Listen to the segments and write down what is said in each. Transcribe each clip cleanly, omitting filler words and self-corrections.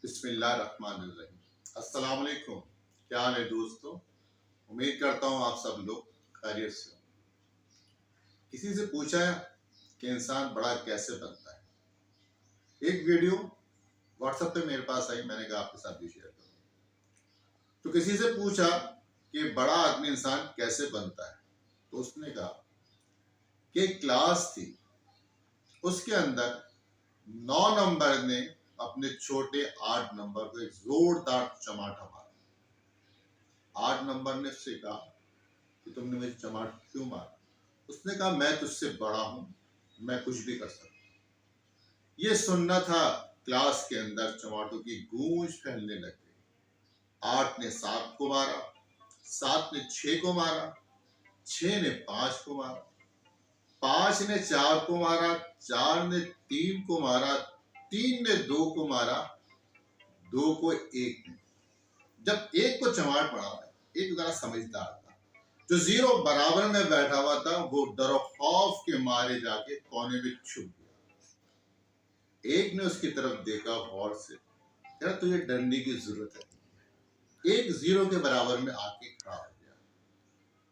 بسم اللہ الرحمن الرحیم۔ السلام علیکم، کیا حال ہے دوستو؟ امید کرتا ہوں آپ سب لوگ خیریت سے ہوں۔ کسی سے پوچھا ہے کہ انسان بڑا کیسے بنتا ہے؟ ایک ویڈیو واٹس ایپ پہ میرے پاس آئی، میں نے کہا آپ کے ساتھ بھی شیئر کروں۔ تو کسی سے پوچھا کہ بڑا آدمی انسان کیسے بنتا ہے، تو اس نے کہا کہ ایک کلاس تھی، اس کے اندر 9 نمبر نے اپنے چھوٹے 8 نمبر کو ایک زوردار چماٹا مارا۔ 8 نمبر نے اس سے کہا کہ تم نے مجھے چماٹ کیوں مارا؟ اس نے کہا میں تجھ سے بڑا ہوں، میں کچھ بھی کر سکتا ہوں۔ یہ سننا تھا کلاس کے اندر چماٹوں کی گونج پھیلنے لگ گئی۔ 8 نے 7 کو مارا، 7 نے 6 کو مارا، 6 نے 5 کو مارا، 5 نے 4 کو مارا، 4 نے 3 کو مارا، 3 نے 2 کو مارا، 2 کو 1 نے۔ جب 1 کو چماٹ پڑا، ایک ذرا سمجھدار تھا، جو 0 برابر میں بیٹھا ہوا تھا، وہ ڈر و خوف کے مارے جا کے کونے میں چھپ گیا۔ 1 نے اس کی طرف دیکھا غور سے، کہا تجھے ڈرنے کی ضرورت ہے۔ 1 0 کے برابر میں آ کے کھڑا ہو گیا۔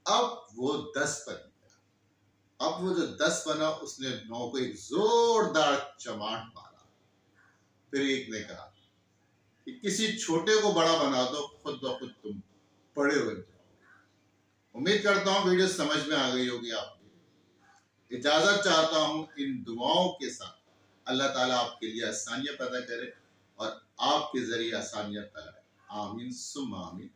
اب وہ 10 بن گیا۔ اب وہ جو 10 بنا، اس نے 9 کو ایک زوردار چماٹ مارا۔ پھر 1 نے کہا کہ کسی چھوٹے کو بڑا بنا دو، خود بخود تم بڑے ہو جاؤ۔ امید کرتا ہوں ویڈیو سمجھ میں آ گئی ہوگی آپ کی۔ اجازت چاہتا ہوں ان دعاؤں کے ساتھ، اللہ تعالیٰ آپ کے لیے آسانیاں پیدا کرے اور آپ کے ذریعے آسانیاں پھیلائے۔ آمین ثم آمین۔